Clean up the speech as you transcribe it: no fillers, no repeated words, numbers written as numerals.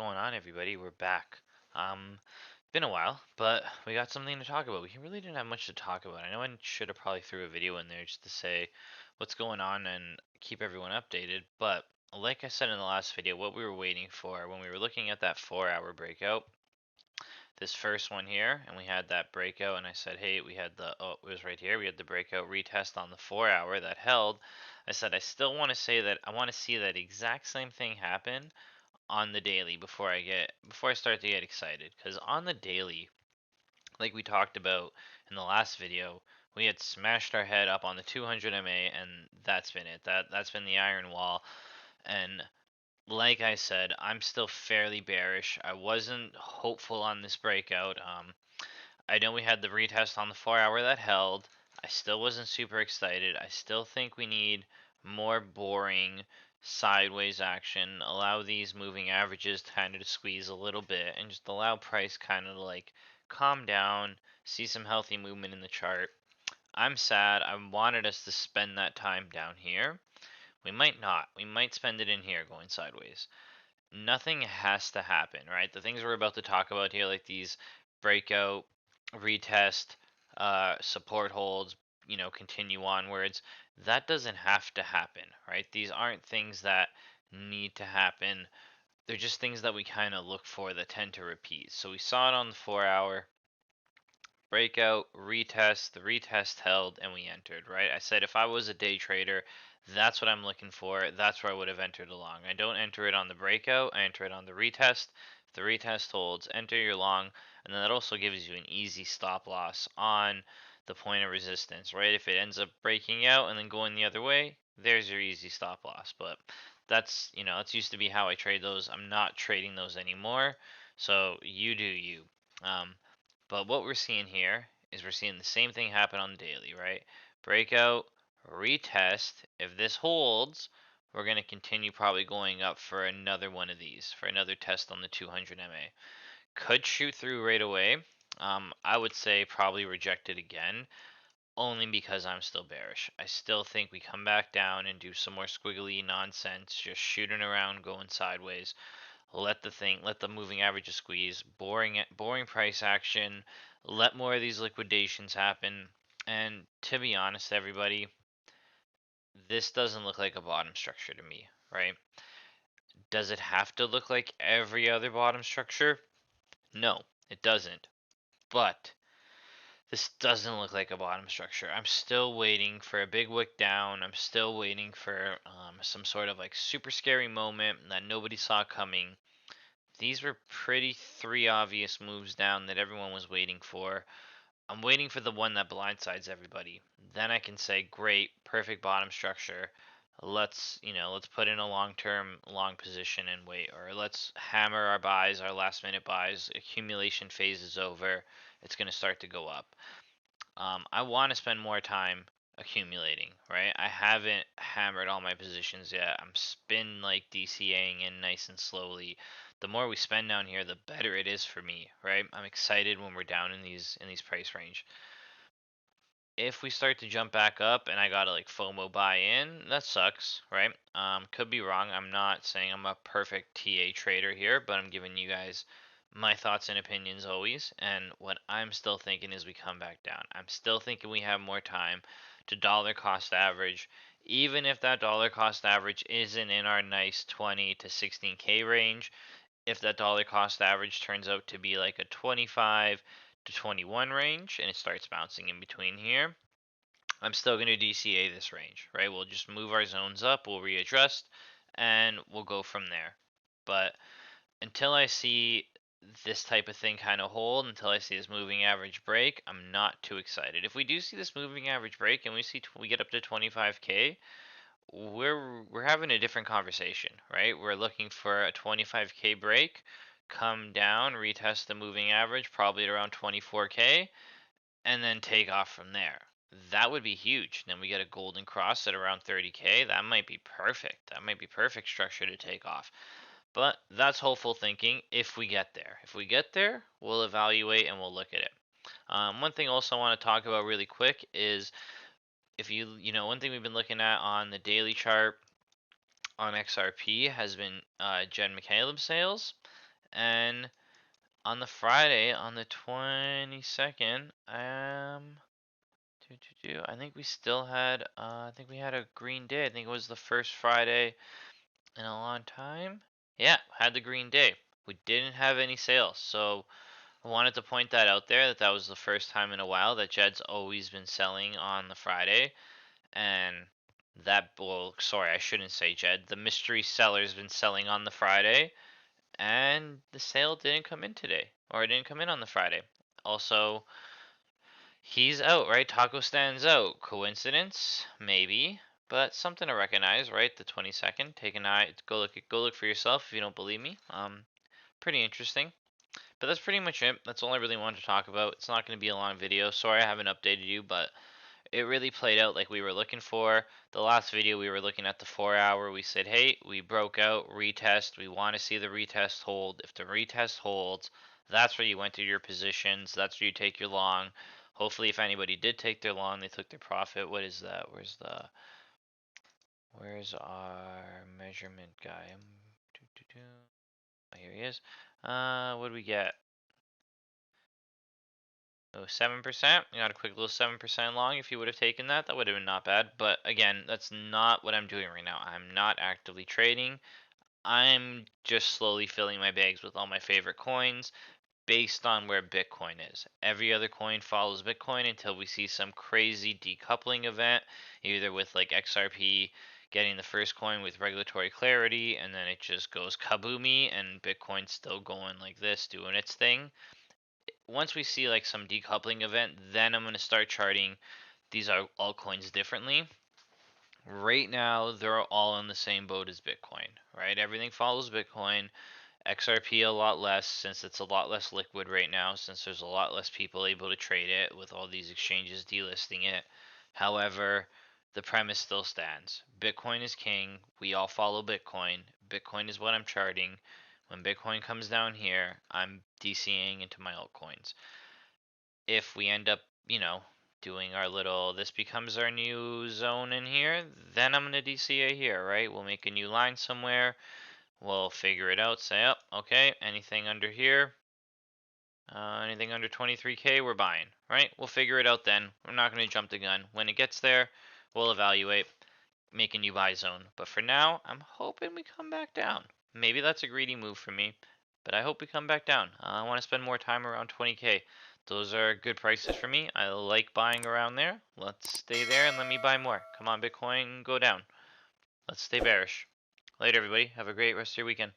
going on, everybody? We're back. Been a while, but we got something to talk about. We really didn't have much to talk about. I know I should have probably threw a video in there just to say what's going on and keep everyone updated. But like I said in the last video, what we were waiting for when we were looking at that 4-hour breakout, this first one here, and we had that breakout, and I said, hey, we had it was right here. We had the breakout retest on the 4-hour that held. I said, I still want to say that I want to see that exact same thing happen on the daily before I start to get excited, because on the daily, like we talked about in the last video, we had smashed our head up on the 200 MA, and that's been it. That's been the iron wall. And like I said, I'm still fairly bearish. I wasn't hopeful on this breakout. I know we had the retest on the 4-hour that held. I still wasn't super excited. I still think we need more boring sideways action. Allow these moving averages kind of to squeeze a little bit and just allow price kind of like calm down, see some healthy movement in the chart. I'm sad. I wanted us to spend that time down here. We might not. We might spend it in here going sideways. Nothing has to happen, right? The things we're about to talk about here, like these breakout, retest, support holds, continue onwards, that doesn't have to happen, right? These aren't things that need to happen. They're just things that we kind of look for that tend to repeat. So we saw it on the 4-hour breakout, retest, the retest held, and we entered, right? I said if I was a day trader, that's what I'm looking for. That's where I would have entered along. I don't enter it on the breakout, I enter it on the retest. If the retest holds, enter your long, and then that also gives you an easy stop loss on the point of resistance, right? If it ends up breaking out and then going the other way, there's your easy stop loss. But that's used to be how I trade those. I'm not trading those anymore. So you do you. Um, but what we're seeing here is we're seeing the same thing happen on the daily, right? Breakout, retest. If this holds, we're going to continue probably going up for another one of these, for another test on the 200 MA. Could shoot through right away. I would say probably reject it again, only because I'm still bearish. I still think we come back down and do some more squiggly nonsense, just shooting around, going sideways. Let the moving averages squeeze, boring price action, let more of these liquidations happen. And to be honest, everybody, this doesn't look like a bottom structure to me, right? Does it have to look like every other bottom structure? No, it doesn't. But this doesn't look like a bottom structure. I'm still waiting for a big wick down. I'm still waiting for some sort of like super scary moment that nobody saw coming. These were pretty three obvious moves down that everyone was waiting for. I'm waiting for the one that blindsides everybody. Then I can say, great, perfect bottom structure. Let's put in a long-term long position and wait, or let's hammer our buys, our last-minute buys. Accumulation phase is over. It's going to start to go up. I want to spend more time accumulating, right? I haven't hammered all my positions yet. I'm spin like DCAing in nice and slowly. The more we spend down here, the better it is for me, right? I'm excited when we're down in these price range. If we start to jump back up and I gotta like FOMO buy in, that sucks, right? Could be wrong. I'm not saying I'm a perfect TA trader here, but I'm giving you guys my thoughts and opinions always. And what I'm still thinking is we come back down. I'm still thinking we have more time to dollar cost average, even if that dollar cost average isn't in our nice 20 to 16K range. If that dollar cost average turns out to be like a 25 to 21 range and it starts bouncing in between here, I'm still going to DCA this range, right? We'll just move our zones up, we'll readjust, and we'll go from there. But until I see this type of thing kind of hold, until I see this moving average break, I'm not too excited. If we do see this moving average break and we get up to 25K, we're having a different conversation, right? We're looking for a 25K break, come down, retest the moving average, probably at around 24K, and then take off from there. That would be huge. Then we get a golden cross at around 30K. That might be perfect. That might be perfect structure to take off. But that's hopeful thinking if we get there. If we get there, we'll evaluate and we'll look at it. One thing also I want to talk about really quick is if one thing we've been looking at on the daily chart on XRP has been Jen McCaleb sales. And on the Friday, on the 22nd, I think we still had, I think we had a green day. I think it was the first Friday in a long time. Yeah, had the green day. We didn't have any sales, so I wanted to point that out there that that was the first time in a while that Jed's always been selling on the Friday, and that, well, sorry, I shouldn't say Jed. The mystery seller's been selling on the Friday, and the sale didn't come in today, or it didn't come in on the Friday. Also, he's out, right? Taco stands out. Coincidence? Maybe, but something to recognize, right? The 22nd. Take an eye. Go look for yourself if you don't believe me. Pretty interesting. But that's pretty much it. That's all I really wanted to talk about. It's not going to be a long video. Sorry I haven't updated you, but it really played out like we were looking for. The last video we were looking at the 4 hour. We said, hey, we broke out, retest. We want to see the retest hold. If the retest holds, that's where you went to your positions. That's where you take your long. Hopefully, if anybody did take their long, they took their profit. What is that? Where's our measurement guy? Oh, here he is. What do we get? Oh, 7%. We got a quick little 7% long. If you would have taken that, that would have been not bad. But again, that's not what I'm doing right now. I'm not actively trading. I'm just slowly filling my bags with all my favorite coins based on where Bitcoin is. Every other coin follows Bitcoin until we see some crazy decoupling event, either with like XRP getting the first coin with regulatory clarity, and then it just goes kaboomy, and Bitcoin's still going like this, doing its thing. Once we see like some decoupling event, then I'm going to start charting these are altcoins differently. Right now, they're all in the same boat as Bitcoin, right? Everything follows Bitcoin. XRP a lot less since it's a lot less liquid right now, since there's a lot less people able to trade it with all these exchanges delisting it. However, the premise still stands. Bitcoin is king. We all follow Bitcoin. Bitcoin is what I'm charting. When Bitcoin comes down here, I'm DCing into my altcoins. If we end up, doing our little, this becomes our new zone in here, then I'm going to DCA here, right? We'll make a new line somewhere. We'll figure it out, say, oh, okay, anything under here, anything under 23K, we're buying, right? We'll figure it out then. We're not going to jump the gun. When it gets there, we'll evaluate, make a new buy zone. But for now, I'm hoping we come back down. Maybe that's a greedy move for me, but I hope we come back down. I want to spend more time around 20K. Those are good prices for me. I like buying around there. Let's stay there and let me buy more. Come on, Bitcoin, go down. Let's stay bearish. Later, everybody. Have a great rest of your weekend.